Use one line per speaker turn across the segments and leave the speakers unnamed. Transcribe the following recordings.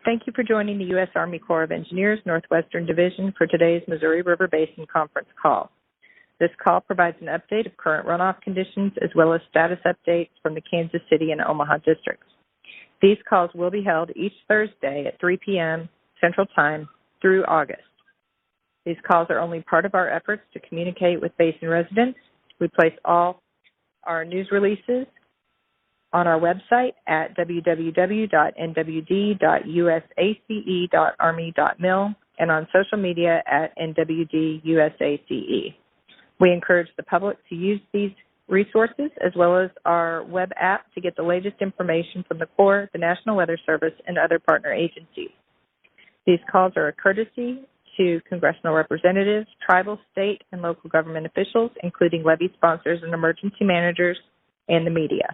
Thank you for joining the U.S. Army Corps of Engineers Northwestern Division for today's Missouri River Basin Conference call. This call provides an update of current runoff conditions as well as status updates from the Kansas City and Omaha districts. These calls will be held each Thursday at 3 p.m. Central Time through August. These calls are only part of our efforts to communicate with Basin residents. We place all our news releases on our website at www.nwd.usace.army.mil and on social media at nwdusace. We encourage the public to use these resources as well as our web app to get the latest information from the Corps, the National Weather Service, and other partner agencies. These calls are a courtesy to congressional representatives, tribal, state, and local government officials, including levy sponsors and emergency managers, and the media.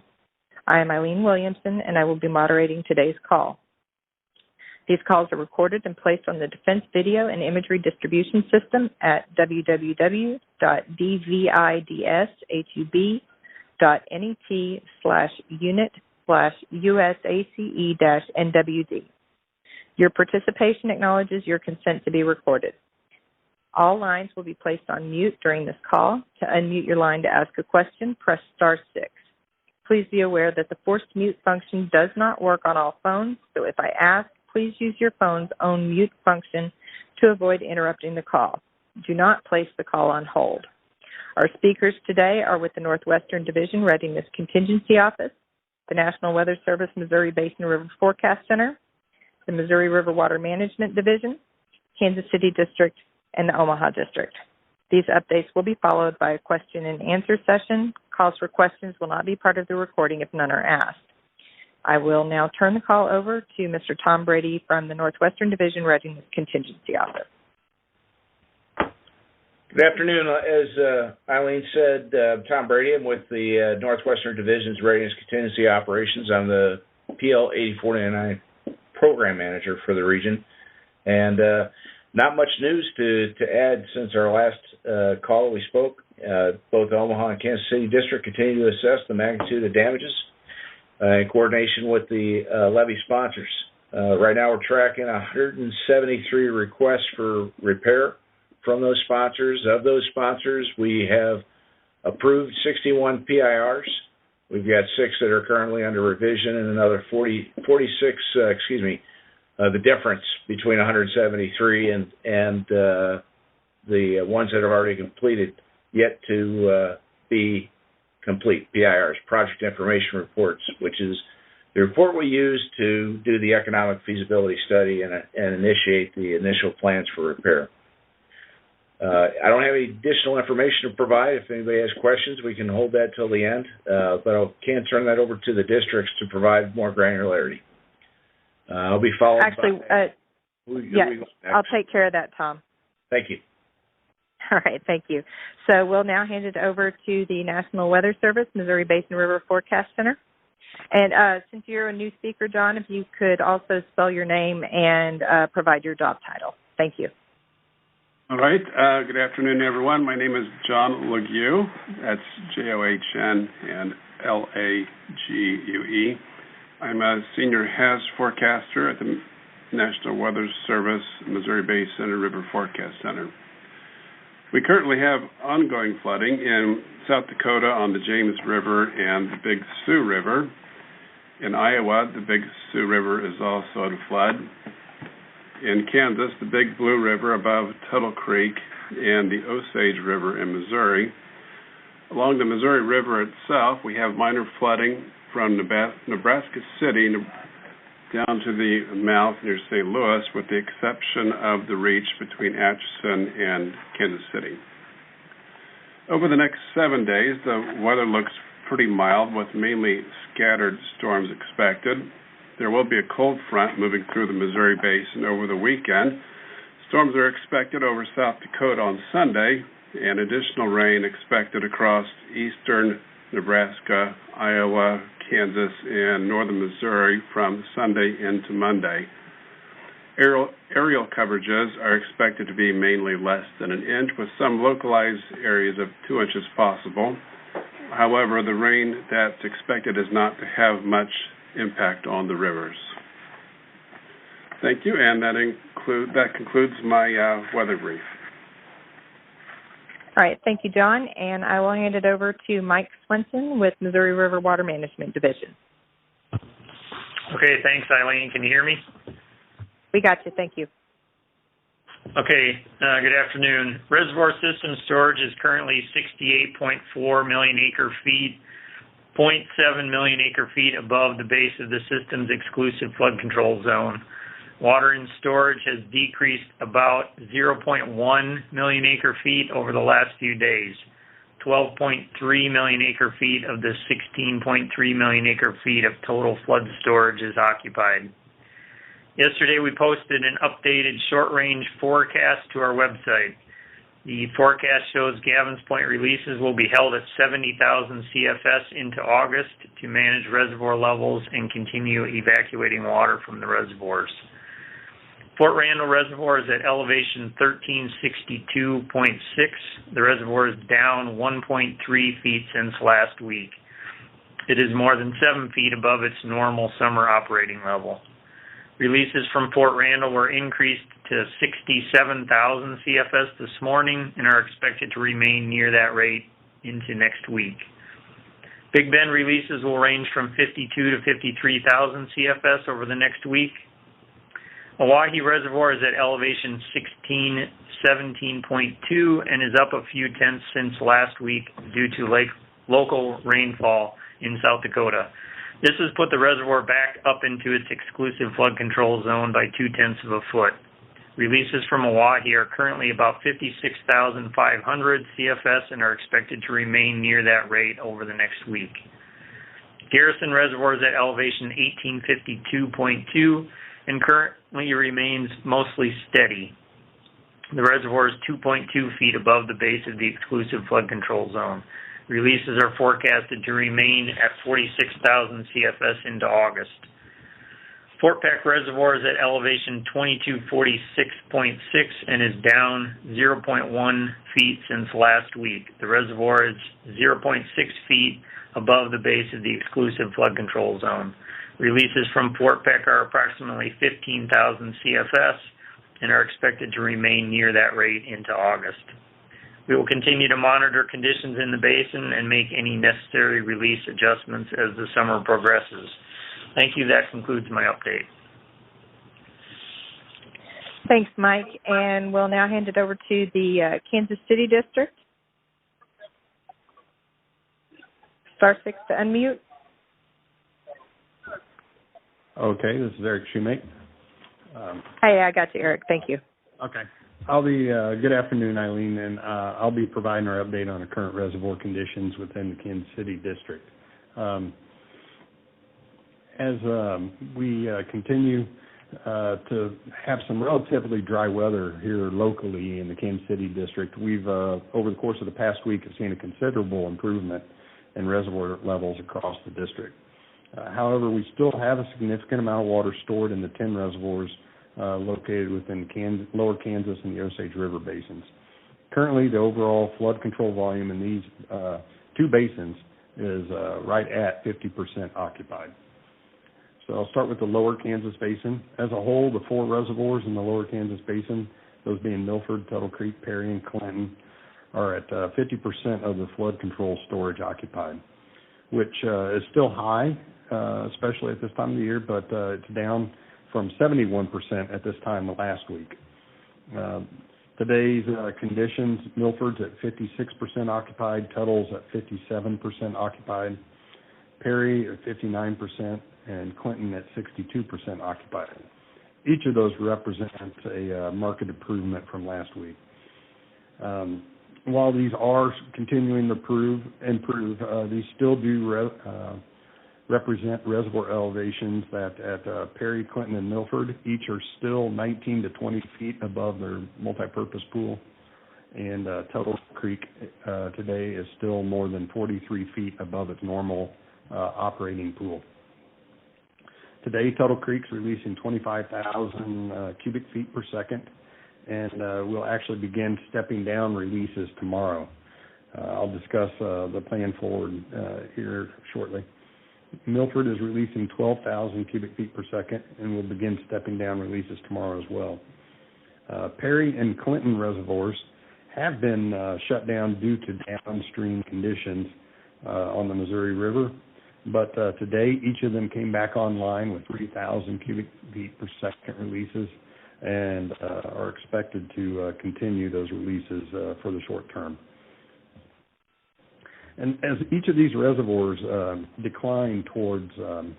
I am Eileen Williamson, and I will be moderating today's call. These calls are recorded and placed on the Defense Video and Imagery Distribution System at www.dvidshub.net/unit/USACE-NWD. Your participation acknowledges your consent to be recorded. All lines will be placed on mute during this call. To unmute your line to ask a question, press *6. Please be aware that the forced mute function does not work on all phones, so if I ask, please use your phone's own mute function to avoid interrupting the call. Do not place the call on hold. Our speakers today are with the Northwestern Division Readiness Contingency Office, the National Weather Service Missouri Basin River Forecast Center, the Missouri River Water Management Division, Kansas City District, and the Omaha District. These updates will be followed by a question and answer session. Calls for questions will not be part of the recording if none are asked. I will now turn the call over to Mr. Tom Brady from the Northwestern Division Readiness Contingency Office.
Good afternoon. As Eileen said, Tom Brady. I'm with the Northwestern Division's Readiness Contingency Operations. I'm the PL 8049 Program Manager for the region. And not much news to add since our last call we spoke. Both Omaha and Kansas City District continue to assess the magnitude of damages in coordination with the levy sponsors. Right now we're tracking 173 requests for repair from those sponsors. Of those sponsors, we have approved 61 PIRs. We've got 6 that are currently under revision and another 46, the difference between 173 and the ones that have already completed yet to be complete, PIRs, Project Information Reports, which is the report we use to do the economic feasibility study and initiate the initial plans for repair. I don't have any additional information to provide. If anybody has questions, we can hold that till the end, but I can turn that over to the districts to provide more granularity. I'll be followed
I'll take care of that, Tom.
Thank you.
All right, thank you. So we'll now hand it over to the National Weather Service, Missouri Basin River Forecast Center. And since you're a new speaker, John, if you could also spell your name and provide your job title. Thank you.
All right. Good afternoon, everyone. My name is John Lague. That's John and Lague. I'm a senior HAZ forecaster at the National Weather Service Missouri Basin and River Forecast Center. We currently have ongoing flooding in South Dakota on the James River and the Big Sioux River. In Iowa, the Big Sioux River is also at a flood. In Kansas, the Big Blue River above Tuttle Creek and the Osage River in Missouri. Along the Missouri River itself, we have minor flooding from Nebraska City down to the mouth near St. Louis, with the exception of the reach between Atchison and Kansas City. Over the next 7 days, the weather looks pretty mild, with mainly scattered storms expected. There will be a cold front moving through the Missouri Basin over the weekend. Storms are expected over South Dakota on Sunday, and additional rain expected across eastern Nebraska, Iowa, Kansas, and northern Missouri from Sunday into Monday. Aerial coverages are expected to be mainly less than an inch, with some localized areas of 2 inches possible. However, the rain that's expected is not to have much impact on the rivers. Thank you, and that concludes my weather brief.
All right, thank you, John, and I will hand it over to Mike Swenson with Missouri River Water Management Division.
Okay, thanks, Eileen. Can you hear me?
We got you. Thank you.
Okay, good afternoon. Reservoir system storage is currently 68.4 million acre feet, 0.7 million acre feet above the base of the system's exclusive flood control zone. Water in storage has decreased about 0.1 million acre feet over the last few days. 12.3 million acre feet of the 16.3 million acre feet of total flood storage is occupied. Yesterday we posted an updated short-range forecast to our website. The forecast shows Gavins Point releases will be held at 70,000 CFS into August to manage reservoir levels and continue evacuating water from the reservoirs. Fort Randall Reservoir is at elevation 1362.6. The reservoir is down 1.3 feet since last week. It is more than 7 feet above its normal summer operating level. Releases from Fort Randall were increased to 67,000 CFS this morning and are expected to remain near that rate into next week. Big Bend releases will range from 52 to 53,000 CFS over the next week. Oahe Reservoir is at elevation 1617.2 and is up a few tenths since last week due to local rainfall in South Dakota. This has put the reservoir back up into its exclusive flood control zone by 0.2 of a foot. Releases from Oahe are currently about 56,500 CFS and are expected to remain near that rate over the next week. Garrison Reservoir is at elevation 1852.2 and currently remains mostly steady. The reservoir is 2.2 feet above the base of the exclusive flood control zone. Releases are forecasted to remain at 46,000 CFS into August. Fort Peck Reservoir is at elevation 2246.6 and is down 0.1 feet since last week. The reservoir is 0.6 feet above the base of the exclusive flood control zone. Releases from Fort Peck are approximately 15,000 CFS and are expected to remain near that rate into August. We will continue to monitor conditions in the basin and make any necessary release adjustments as the summer progresses. Thank you. That concludes my update.
Thanks, Mike. And we'll now hand it over to the Kansas City District. Star 6 to unmute.
Okay, this is Eric Shoemake.
Hey, I got you, Eric. Thank you.
Okay. I'll be, good afternoon, Eileen, and I'll be providing our update on the current reservoir conditions within the Kansas City District. As we continue to have some relatively dry weather here locally in the Kansas City District, we've, over the course of the past week, have seen a considerable improvement in reservoir levels across the district. However, we still have a significant amount of water stored in the 10 reservoirs located within Lower Kansas and the Osage River basins. Currently, the overall flood control volume in these two basins is right at 50% occupied. So I'll start with the Lower Kansas Basin. As a whole, the 4 reservoirs in the Lower Kansas Basin, those being Milford, Tuttle Creek, Perry, and Clinton, are at 50% of the flood control storage occupied, which is still high, especially at this time of the year, but it's down from 71% at this time last week. Today's conditions, Milford's at 56% occupied, Tuttle's at 57% occupied, Perry at 59%, and Clinton at 62% occupied. Each of those represents a marked improvement from last week. While these are continuing to improve, these still do represent reservoir elevations that at Perry, Clinton, and Milford, each are still 19 to 20 feet above their multipurpose pool. And Tuttle Creek today is still more than 43 feet above its normal operating pool. Today, Tuttle Creek's releasing 25,000 cubic feet per second, and we'll actually begin stepping down releases tomorrow. I'll discuss the plan forward here shortly. Milford is releasing 12,000 cubic feet per second and will begin stepping down releases tomorrow as well. Perry and Clinton reservoirs have been shut down due to downstream conditions on the Missouri River, but today each of them came back online with 3,000 cubic feet per second releases and are expected to continue those releases for the short term. And as each of these reservoirs decline towards 50%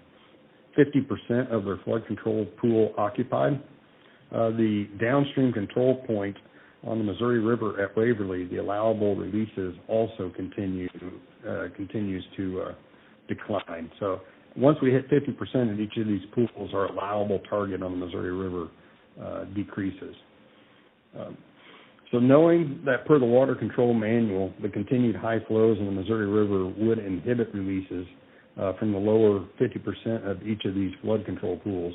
of their flood control pool occupied, the downstream control point on the Missouri River at Waverly, the allowable releases also continues to decline. So once we hit 50% of each of these pools, our allowable target on the Missouri River decreases. So knowing that per the Water Control Manual, the continued high flows in the Missouri River would inhibit releases from the lower 50% of each of these flood control pools,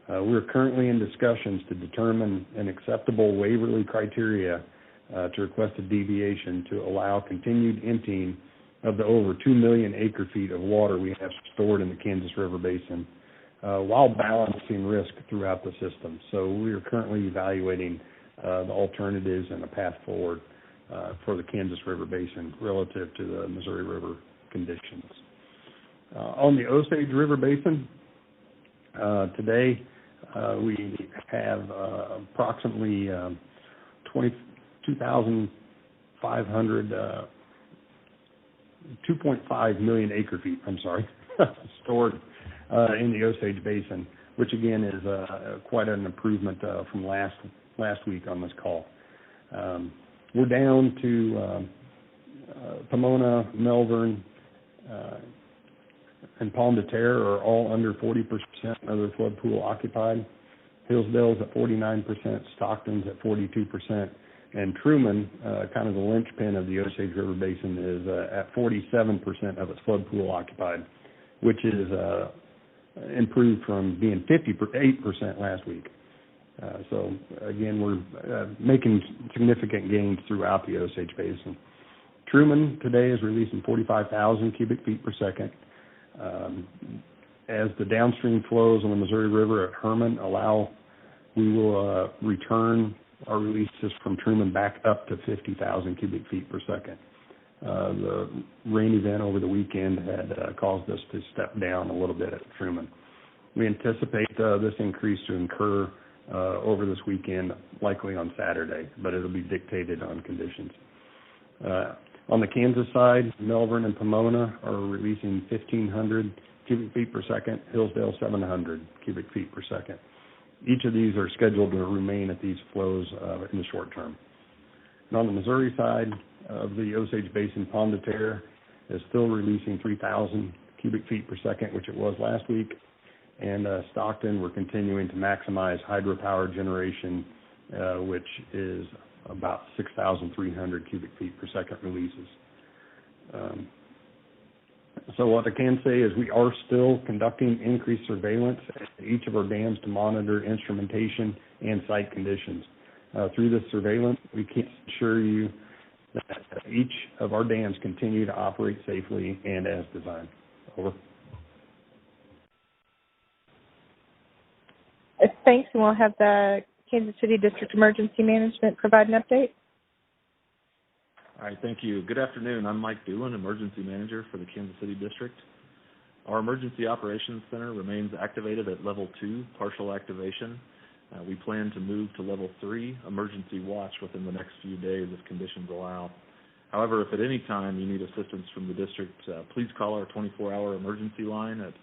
we're currently in discussions to determine an acceptable Waverly criteria to request a deviation to allow continued emptying of the over 2 million acre feet of water we have stored in the Kansas River Basin while balancing risk throughout the system. So we are currently evaluating the alternatives and a path forward for the Kansas River Basin relative to the Missouri River conditions. On the Osage River Basin, today we have approximately 2,500, 2.5 million acre feet, stored in the Osage Basin, which again is quite an improvement from last week on this call. We're down to Pomona, Melbourne, and Pomme de Terre are all under 40% of their flood pool occupied. Hillsdale's at 49%, Stockton's at 42%, and Truman, kind of the linchpin of the Osage River Basin, is at 47% of its flood pool occupied, which is improved from being 58% last week. So again, we're making significant gains throughout the Osage Basin. Truman today is releasing 45,000 cubic feet per second. As the downstream flows on the Missouri River at Herman allow, we will return our releases from Truman back up to 50,000 cubic feet per second. The rain event over the weekend had caused us to step down a little bit at Truman. We anticipate this increase to incur over this weekend, likely on Saturday, but it'll be dictated on conditions. On the Kansas side, Melbourne and Pomona are releasing 1,500 cubic feet per second, Hillsdale 700 cubic feet per second. Each of these are scheduled to remain at these flows in the short term. And on the Missouri side of the Osage Basin, Pomme de Terre is still releasing 3,000 cubic feet per second, which it was last week. And Stockton, we're continuing to maximize hydropower generation, which is about 6,300 cubic feet per second releases. So what I can say is we are still conducting increased surveillance at each of our dams to monitor instrumentation and site conditions. Through this surveillance, we can assure you that each of our dams continue to operate safely and as designed. Over.
Thanks, and we'll have the Kansas City District Emergency Management provide an update.
All right, thank you. Good afternoon. I'm Mike Doolin, Emergency Manager for the Kansas City District. Our Emergency Operations Center remains activated at Level 2, partial activation. We plan to move to Level 3, Emergency Watch, within the next few days if conditions allow. However, if at any time you need assistance from the district, please call our 24-hour emergency line at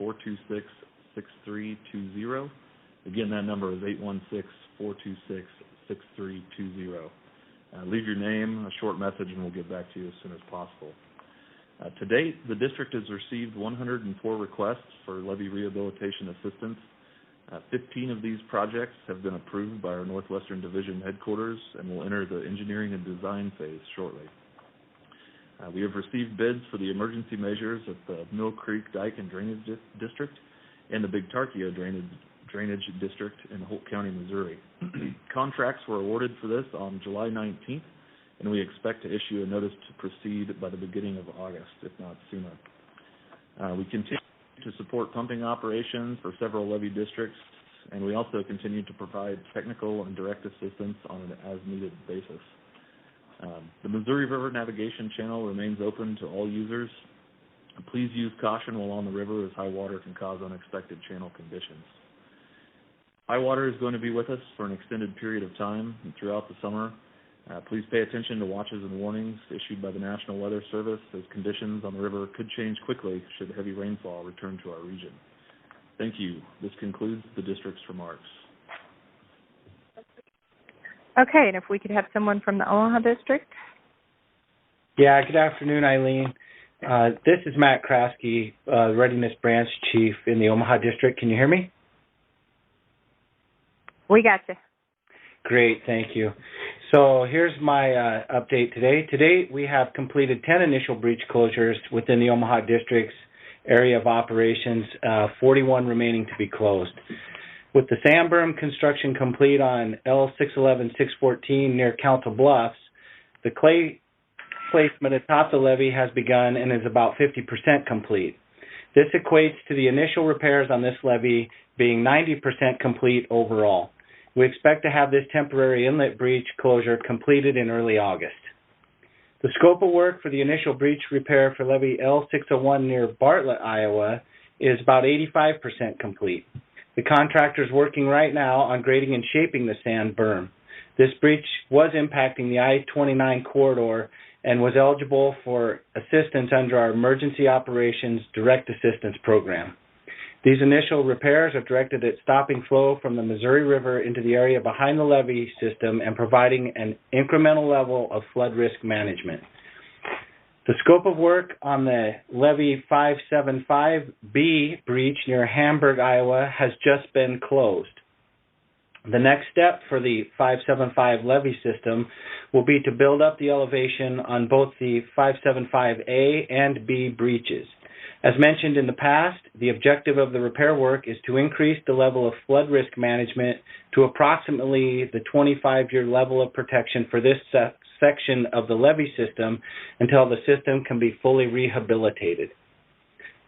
816-426-6320. Again, that number is 816-426-6320. Leave your name, a short message, and we'll get back to you as soon as possible. To date, the district has received 104 requests for levee rehabilitation assistance. 15 of these projects have been approved by our Northwestern Division headquarters and will enter the engineering and design phase shortly. We have received bids for the emergency measures at the Mill Creek Dike and Drainage District and the Big Tarkio Drainage District in Holt County, Missouri. Contracts were awarded for this on July 19th, and we expect to issue a notice to proceed by the beginning of August, if not sooner. We continue to support pumping operations for several levee districts, and we also continue to provide technical and direct assistance on an as-needed basis. The Missouri River Navigation Channel remains open to all users. Please use caution while on the river, as high water can cause unexpected channel conditions. High water is going to be with us for an extended period of time and throughout the summer. Please pay attention to watches and warnings issued by the National Weather Service, as conditions on the river could change quickly should heavy rainfall return to our region. Thank you. This concludes the district's remarks.
Okay, and if we could have someone from the Omaha District.
Yeah, good afternoon, Eileen. This is Matt Kraske, Readiness Branch Chief in the Omaha District. Can you hear me?
We got you.
Great, thank you. So here's my update today. To date, we have completed 10 initial breach closures within the Omaha District's area of operations, 41 remaining to be closed. With the sand berm construction complete on L611-614 near Council Bluffs, the clay placement atop the levee has begun and is about 50% complete. This equates to the initial repairs on this levee being 90% complete overall. We expect to have this temporary inlet breach closure completed in early August. The scope of work for the initial breach repair for levee L601 near Bartlett, Iowa is about 85% complete. The contractor is working right now on grading and shaping the sand berm. This breach was impacting the I-29 corridor and was eligible for assistance under our Emergency Operations Direct Assistance Program. These initial repairs are directed at stopping flow from the Missouri River into the area behind the levee system and providing an incremental level of flood risk management. The scope of work on the levee 575B breach near Hamburg, Iowa has just been closed. The next step for the 575 levee system will be to build up the elevation on both the 575A and B breaches. As mentioned in the past, the objective of the repair work is to increase the level of flood risk management to approximately the 25-year level of protection for this section of the levee system until the system can be fully rehabilitated.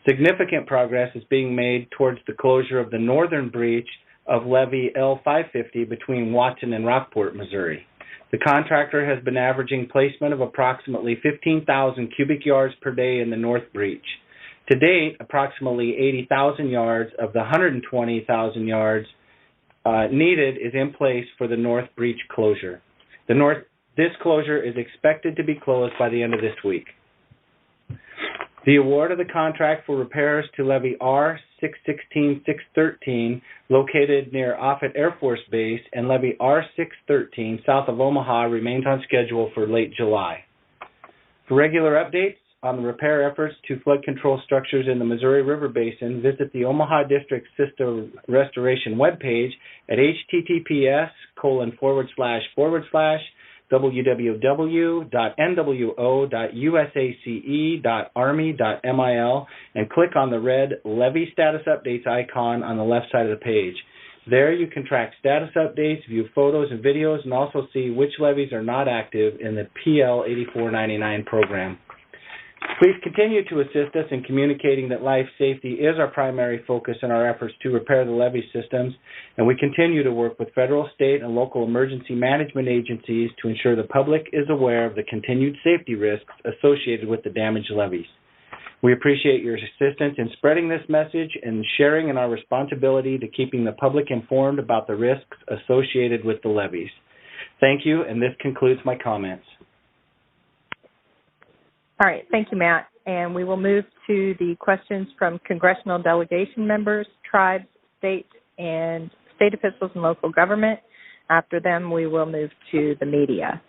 Significant progress is being made towards the closure of the northern breach of levee L550 between Watson and Rockport, Missouri. The contractor has been averaging placement of approximately 15,000 cubic yards per day in the north breach. To date, approximately 80,000 yards of the 120,000 yards needed is in place for the north breach closure. This closure is expected to be closed by the end of this week. The award of the contract for repairs to levee R616-613, located near Offutt Air Force Base, and levee R613, south of Omaha, remains on schedule for late July. For regular updates on the repair efforts to flood control structures in the Missouri River Basin, visit the Omaha District System Restoration webpage at https://www.nwo.usace.army.mil and click on the red Levee Status Updates icon on the left side of the page. There you can track status updates, view photos and videos, and also see which levees are not active in the PL 8499 program. Please continue to assist us in communicating that life safety is our primary focus in our efforts to repair the levee systems, and we continue to work with federal, state, and local emergency management agencies to ensure the public is aware of the continued safety risks associated with the damaged levees. We appreciate your assistance in spreading this message and sharing in our responsibility to keeping the public informed about the risks associated with the levees. Thank you, and this concludes my comments.
All right, thank you, Matt. And we will move to the questions from Congressional delegation members, tribes, state officials, and local government. After them, we will move to the media.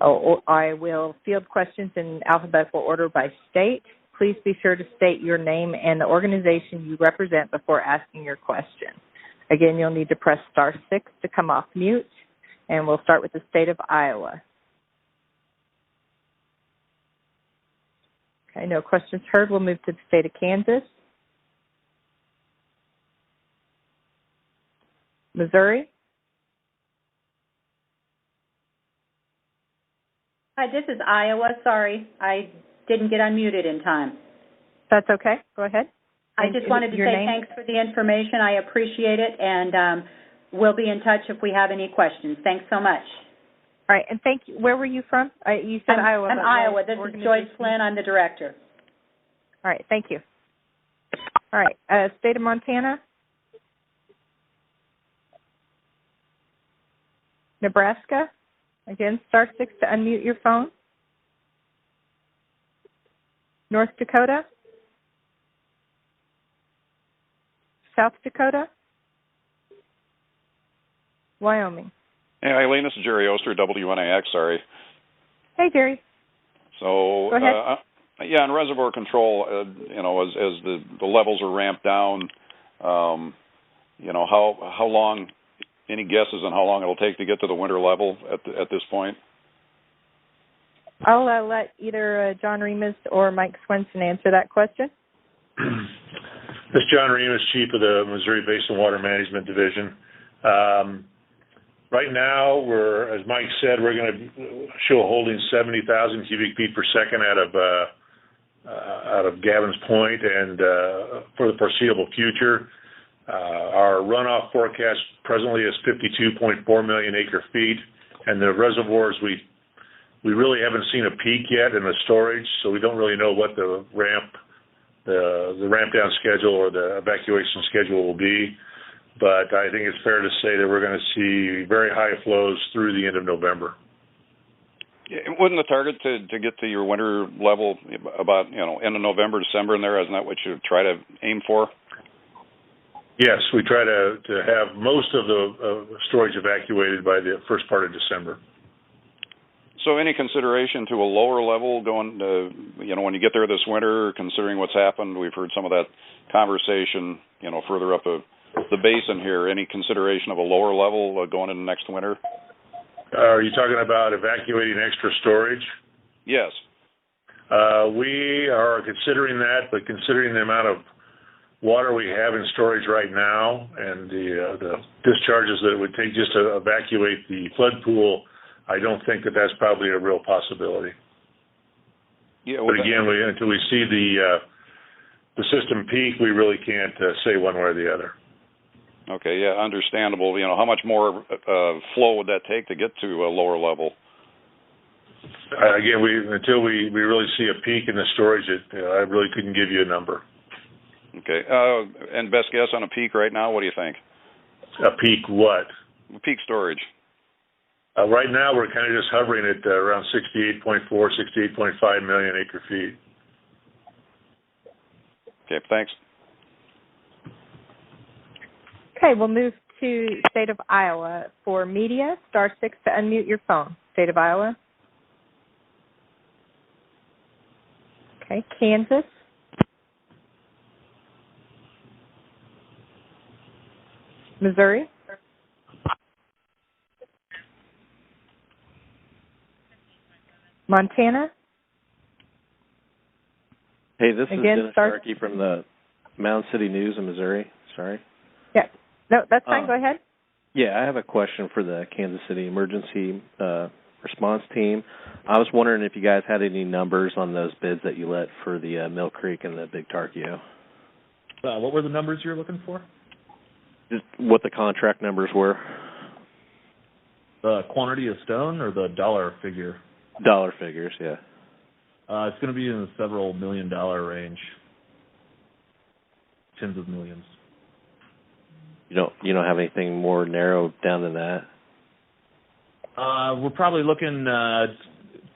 I will field questions in alphabetical order by state. Please be sure to state your name and the organization you represent before asking your question. Again, you'll need to press *6 to come off mute, and we'll start with the state of Iowa. Okay, no questions heard. We'll move to the state of Kansas. Missouri.
Hi, this is Iowa. Sorry, I didn't get unmuted in time.
That's okay. Go ahead.
I just wanted to say thanks for the information. I appreciate it, and we'll be in touch if we have any questions. Thanks so much.
All right, and thank you. Where were you from? You said Iowa.
I'm Iowa. This is Joyce Flynn. I'm the director.
All right, thank you. All right, state of Montana? Nebraska? Again, star 6 to unmute your phone. North Dakota? South Dakota? Wyoming?
Hey, Eileen, this is Jerry Oster, WNAX, sorry.
Hey, Jerry.
So,
go ahead.
Yeah, on reservoir control, as the levels are ramped down, how long, any guesses on how long it'll take to get to the winter level at this point?
I'll let either John Remus or Mike Swenson answer that question.
This is John Remus, Chief of the Missouri Basin Water Management Division. Right now, as Mike said, we're going to show holding 70,000 cubic feet per second out of Gavin's Point, and for the foreseeable future, our runoff forecast presently is 52.4 million acre feet, and the reservoirs we really haven't seen a peak yet in the storage, so we don't really know what the ramp down schedule or the evacuation schedule will be. But I think it's fair to say that we're going to see very high flows through the end of November.
Yeah, wouldn't the target to get to your winter level about end of November, December in there? Isn't that what you try to aim for?
Yes, we try to have most of the storage evacuated by the first part of December.
So any consideration to a lower level going to, when you get there this winter, considering what's happened? We've heard some of that conversation, further up the basin here. Any consideration of a lower level going into next winter?
Are you talking about evacuating extra storage?
Yes.
We are considering that, but considering the amount of water we have in storage right now and the discharges that it would take just to evacuate the flood pool, I don't think that that's probably a real possibility.
Yeah.
But again, until we see the system peak, we really can't say one way or the other.
Okay, yeah, understandable. How much more flow would that take to get to a lower level?
Again, until we really see a peak in the storage, I really couldn't give you a number.
Okay, and best guess on a peak right now, what do you think?
A peak what?
Peak storage.
Right now, we're kind of just hovering at around 68.4, 68.5 million acre feet.
Okay, thanks.
Okay, we'll move to state of Iowa. For media, star 6 to unmute your phone. State of Iowa. Okay, Kansas. Missouri. Montana.
Hey, this is
Again,
Dennis Sharkey from the Mound City News in Missouri. Sorry.
Yeah. No, that's fine. Go ahead.
Yeah, I have a question for the Kansas City Emergency Response Team. I was wondering if you guys had any numbers on those bids that you let for the Mill Creek and the Big Tarkio.
What were the numbers you were looking for?
Just what the contract numbers were.
The quantity of stone or the dollar figure?
Dollar figures, yeah.
It's going to be in the several $1 million range. Tens of millions.
You don't have anything more narrow down than that?
We're probably looking,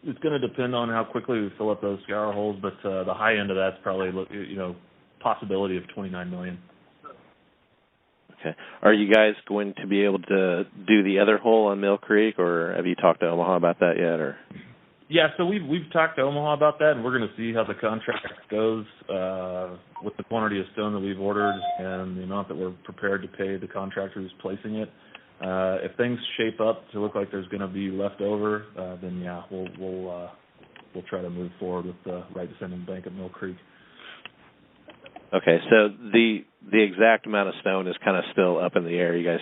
it's going to depend on how quickly we fill up those scour holes, but the high end of that's probably, possibility of $29 million.
Okay. Are you guys going to be able to do the other hole on Mill Creek, or have you talked to Omaha about that yet? Or?
Yeah, so we've talked to Omaha about that, and we're going to see how the contract goes with the quantity of stone that we've ordered and the amount that we're prepared to pay the contractor who's placing it. If things shape up to look like there's going to be left over, then yeah, we'll try to move forward with the right descending bank at Mill Creek.
Okay, so the exact amount of stone is kind of still up in the air. You guys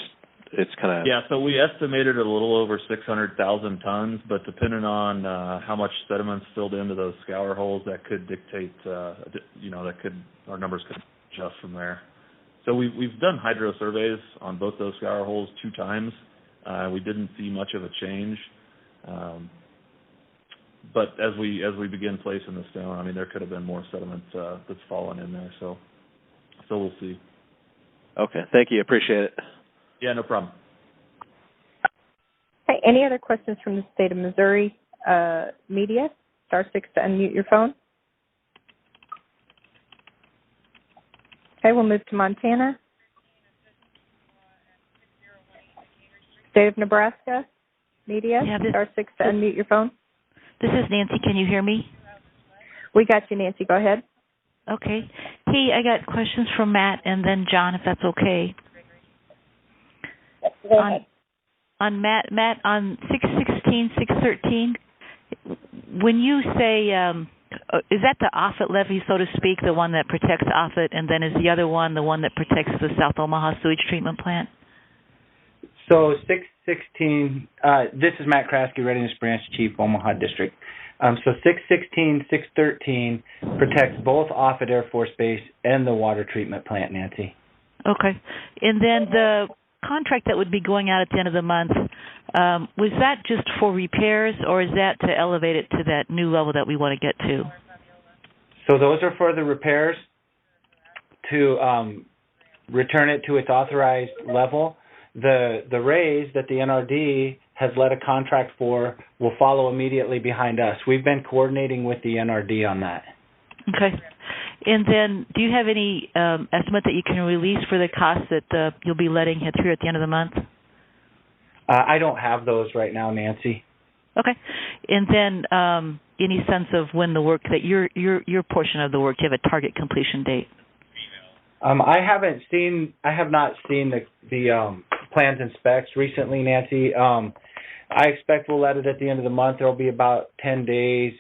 it's kind of...
Yeah, so we estimated a little over 600,000 tons, but depending on how much sediment's filled into those scour holes, that could dictate, our numbers could adjust from there. So we've done hydro surveys on both those scour holes 2 times. We didn't see much of a change. But as we begin placing the stone, I mean, there could have been more sediment that's fallen in there, so we'll see.
Okay, thank you. Appreciate it.
Yeah, no problem.
Okay, any other questions from the state of Missouri media? *6 to unmute your phone. Okay, we'll move to Montana. State of Nebraska media, *6 to unmute your phone.
This is Nancy. Can you hear me?
We got you, Nancy. Go ahead.
Okay. Hey, I got questions from Matt and then John, if that's okay.
Go ahead.
On Matt, on 616, 613, when you say, is that the Offutt levee, so to speak, the one that protects Offutt, and then is the other one the one that protects the South Omaha sewage treatment plant?
So 616, this is Matt Kraske, Readiness Branch Chief, Omaha District. So 616, 613 protects both Offutt Air Force Base and the water treatment plant, Nancy.
Okay. And then the contract that would be going out at the end of the month, was that just for repairs, or is that to elevate it to that new level that we want to get to?
So those are for the repairs to return it to its authorized level. The raise that the NRD has led a contract for will follow immediately behind us. We've been coordinating with the NRD on that.
Okay. And then do you have any estimate that you can release for the costs that you'll be letting hit through at the end of the month?
I don't have those right now, Nancy.
Okay. And then any sense of when the work that your portion of the work, do you have a target completion date?
I have not seen the plans and specs recently, Nancy. I expect we'll let it at the end of the month. There'll be about 10 days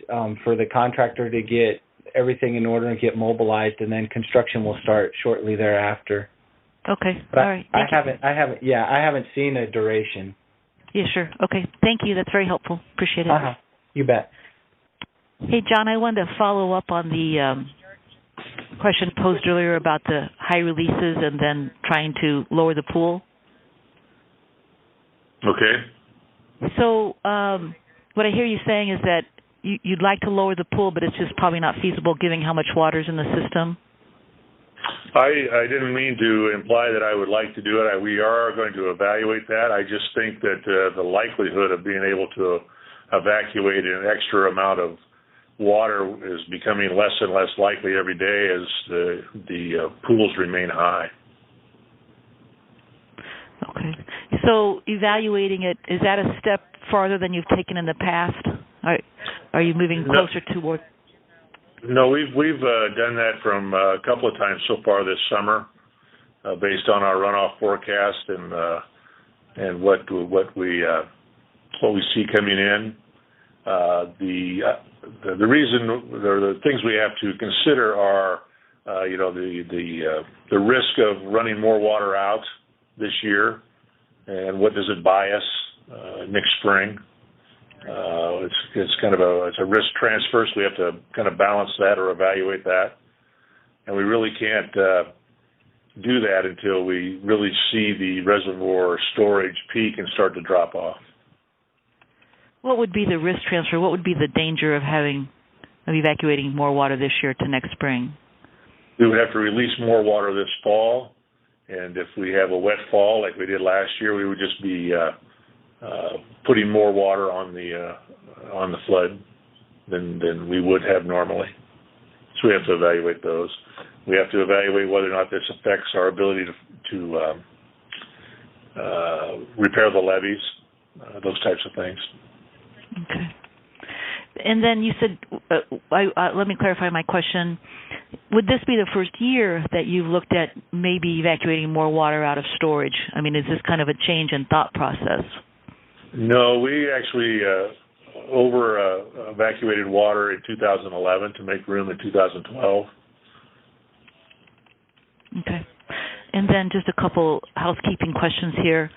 for the contractor to get everything in order and get mobilized, and then construction will start shortly thereafter.
Okay.
But
all right.
I haven't seen a duration.
Yeah, sure. Okay. Thank you. That's very helpful. Appreciate it.
You bet.
Hey, John, I wanted to follow up on the question posed earlier about the high releases and then trying to lower the pool.
Okay.
So what I hear you saying is that you'd like to lower the pool, but it's just probably not feasible given how much water's in the system?
I didn't mean to imply that I would like to do it. We are going to evaluate that. I just think that the likelihood of being able to evacuate an extra amount of water is becoming less and less likely every day as the pools remain high.
Okay. So evaluating it, is that a step farther than you've taken in the past? Are you moving closer toward?
No, we've done that from a couple of times so far this summer, based on our runoff forecast and what we see coming in. The reason, or the things we have to consider are, the risk of running more water out this year, and what does it buy us next spring. It's kind of a risk transfer, so we have to kind of balance that or evaluate that, and we really can't do that until we really see the reservoir storage peak and start to drop off.
What would be the risk transfer? What would be the danger of evacuating more water this year to next spring?
We would have to release more water this fall, and if we have a wet fall like we did last year, we would just be putting more water on the flood than we would have normally. So we have to evaluate those. We have to evaluate whether or not this affects our ability to repair the levees, those types of things.
Okay. And then you said, let me clarify my question. Would this be the first year that you've looked at maybe evacuating more water out of storage? I mean, is this kind of a change in thought process?
No, we actually evacuated water in 2011 to make room in 2012.
Okay. And then just a couple housekeeping questions here.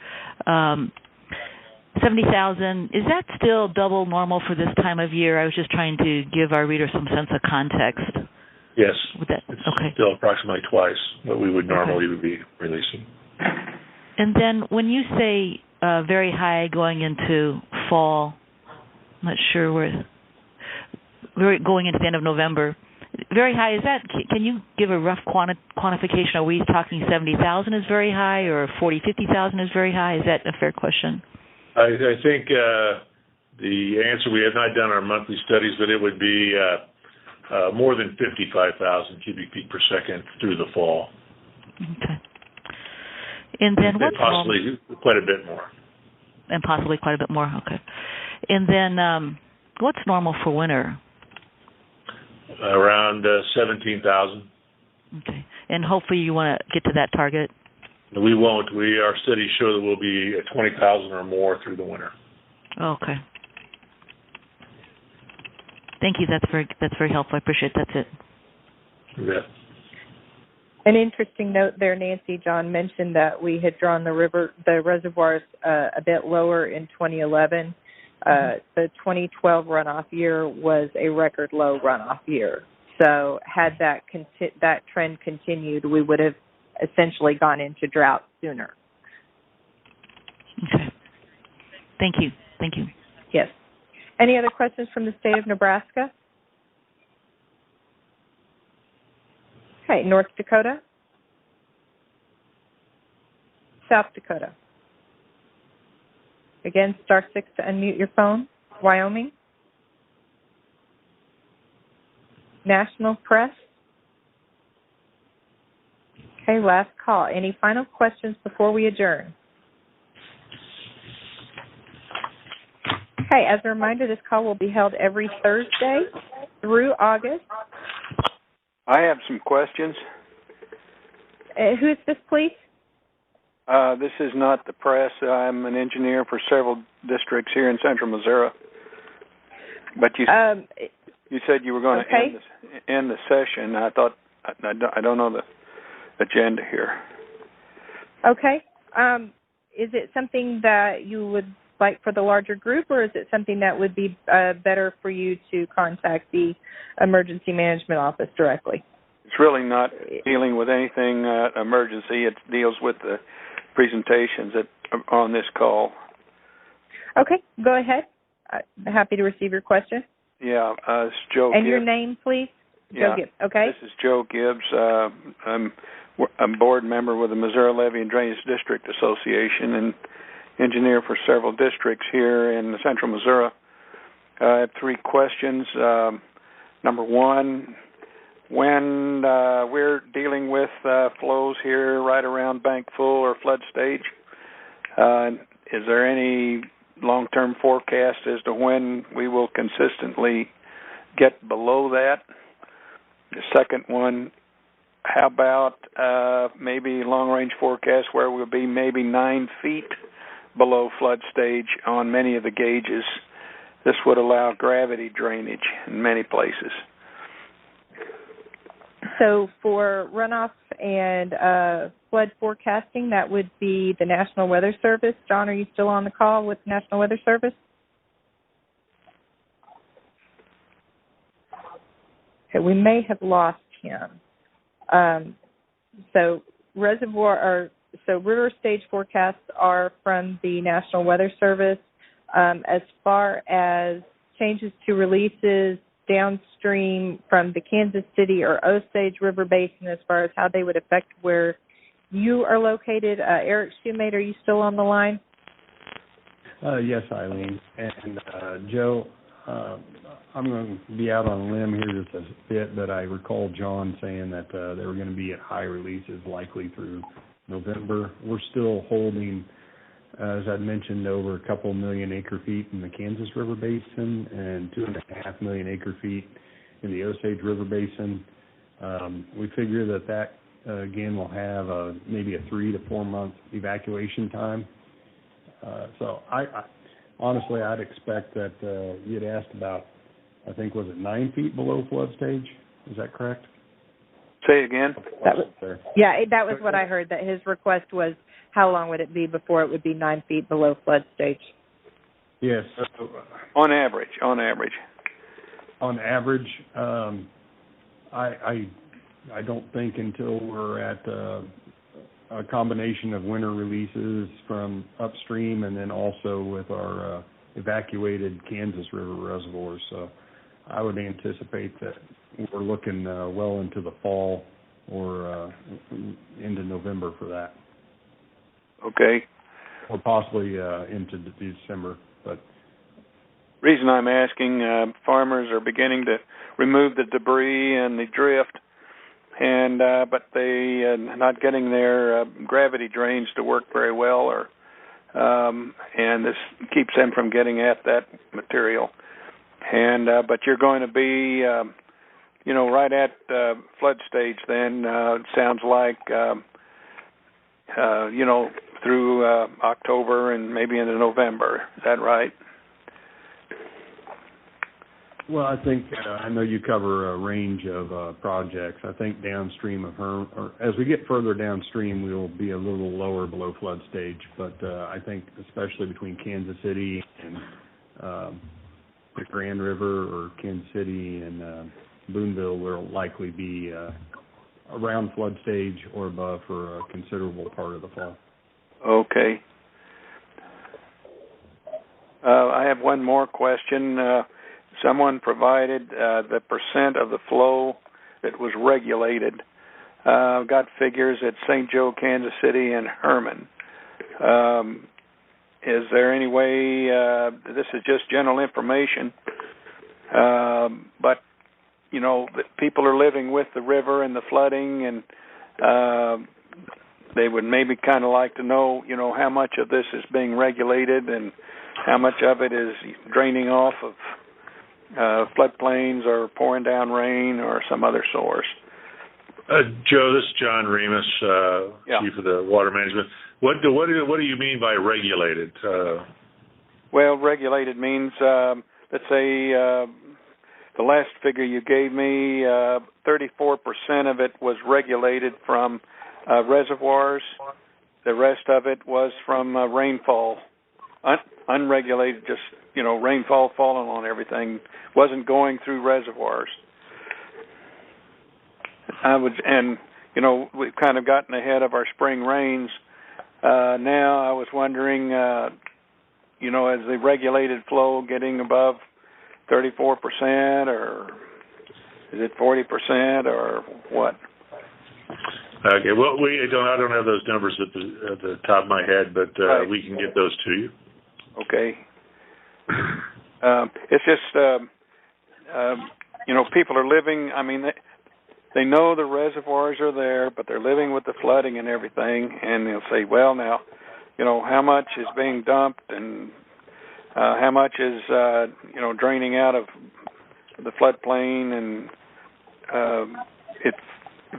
70,000, is that still double normal for this time of year? I was just trying to give our reader some sense of context.
Yes.
It's
still approximately twice what we would normally be releasing.
And then when you say very high going into fall, I'm not sure where, going into the end of November, very high, is that, can you give a rough quantification? Are we talking 70,000 is very high or 40, 50,000 is very high? Is that a fair question?
I think the answer, we have not done our monthly studies, but it would be more than 55,000 cubic feet per second through the fall.
Okay. And then what's
possibly quite a bit more.
And possibly quite a bit more, okay. And then what's normal for winter?
Around 17,000.
Okay. And hopefully you want to get to that target?
We won't. Our studies show that we'll be at 20,000 or more through the winter.
Okay. Thank you. That's very helpful. I appreciate it. That's it.
You bet.
An interesting note there, Nancy. John mentioned that we had drawn the reservoirs a bit lower in 2011. The 2012 runoff year was a record low runoff year. So had that trend continued, we would have essentially gone into drought sooner.
Okay. Thank you. Thank you.
Yes. Any other questions from the state of Nebraska? Okay, North Dakota? South Dakota? Again, star 6 to unmute your phone. Wyoming? National Press? Okay, last call. Any final questions before we adjourn? Okay, as a reminder, this call will be held every Thursday through August.
I have some questions.
Who is this, please?
This is not the press. I'm an engineer for several districts here in central Missouri. But you said you were going to end the session. I thought I don't know the agenda here.
Okay. Is it something that you would like for the larger group, or is it something that would be better for you to contact the emergency management office directly?
It's really not dealing with anything emergency. It deals with the presentations on this call.
Okay, go ahead. I'm happy to receive your question.
Yeah, it's Joe
And
Gibbs.
your name, please?
Yeah,
Joe Gibbs. Okay.
This is Joe Gibbs. I'm a board member with the Missouri Levee and Drainage District Association and engineer for several districts here in central Missouri. I have three questions. Number one, when we're dealing with flows here right around bank full or flood stage, is there any long-term forecast as to when we will consistently get below that? The second one, how about maybe long-range forecast where we'll be maybe 9 feet below flood stage on many of the gauges? This would allow gravity drainage in many places.
So for runoff and flood forecasting, that would be the National Weather Service. John, are you still on the call with National Weather Service? Okay, we may have lost him. So river stage forecasts are from the National Weather Service. As far as changes to releases downstream from the Kansas City or Osage River Basin, as far as how they would affect where you are located, Eric Shoemate, are you still on the line?
Yes, Eileen. And Joe, I'm going to be out on a limb here just a bit, but I recall John saying that they were going to be at high releases likely through November. We're still holding, as I mentioned, over a couple million acre feet in the Kansas River Basin and 2.5 million acre feet in the Osage River Basin. We figure that again will have maybe a 3 to 4 month evacuation time. So I honestly, I'd expect that you'd asked about, I think, was it 9 feet below flood stage? Is that correct?
Say again?
That was what I heard, that his request was how long would it be before it would be 9 feet below flood stage?
Yes.
On average.
On average, I don't think until we're at a combination of winter releases from upstream and then also with our evacuated Kansas River reservoirs. So I would anticipate that we're looking well into the fall or into November for that.
Okay.
Or possibly into December. But
reason I'm asking, farmers are beginning to remove the debris and the drift, and but they not getting their gravity drains to work very well, or and this keeps them from getting at that material. And but you're going to be, right at flood stage. Then it sounds like, through October and maybe into November. Is that right?
Well, I think I know you cover a range of projects. I think downstream of as we get further downstream, we'll be a little lower below flood stage. But I think especially between Kansas City and the Grand River, or Kansas City and Boonville, will likely be around flood stage or above for a considerable part of the fall.
Okay. I have one more question. Someone provided the percent of the flow that was regulated. Got figures at St. Joe, Kansas City, and Herman. Is there any way, this is just general information, but, that people are living with the river and the flooding, and they would maybe kind of like to know, how much of this is being regulated and how much of it is draining off of floodplains or pouring down rain or some other source.
Joe, this is John Remus, Chief of the Water Management. What do you mean by regulated?
Well, regulated means, let's say, the last figure you gave me, 34% of it was regulated from reservoirs. The rest of it was from rainfall. Unregulated, just, rainfall falling on everything. Wasn't going through reservoirs. We've kind of gotten ahead of our spring rains. Now I was wondering, is the regulated flow getting above 34%, or is it 40%, or what?
Okay, well, I don't have those numbers at the top of my head, but
right.
We can get those to you.
Okay. It's just, people are living, they know the reservoirs are there, but they're living with the flooding and everything, and they'll say, well, now, how much is being dumped and how much is, draining out of the floodplain, and if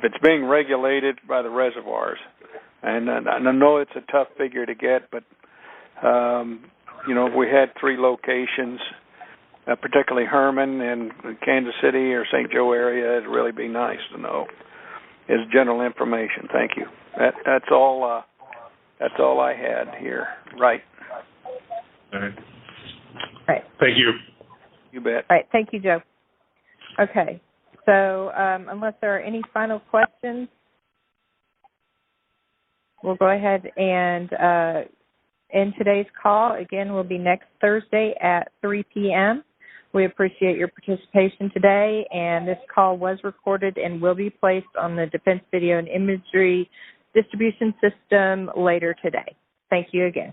it's being regulated by the reservoirs. And I know it's a tough figure to get, but, if we had 3 locations, particularly Herman and Kansas City or St. Joe area, it'd really be nice to know. It's general information. Thank you. That's all. That's all I had here. Right.
All right.
Right.
Thank you.
You bet.
All right. Thank you, Joe. Okay. So unless there are any final questions, we'll go ahead and end today's call. Again, we'll be next Thursday at 3 p.m. We appreciate your participation today, and this call was recorded and will be placed on the Defense Video and Imagery Distribution System later today. Thank you again.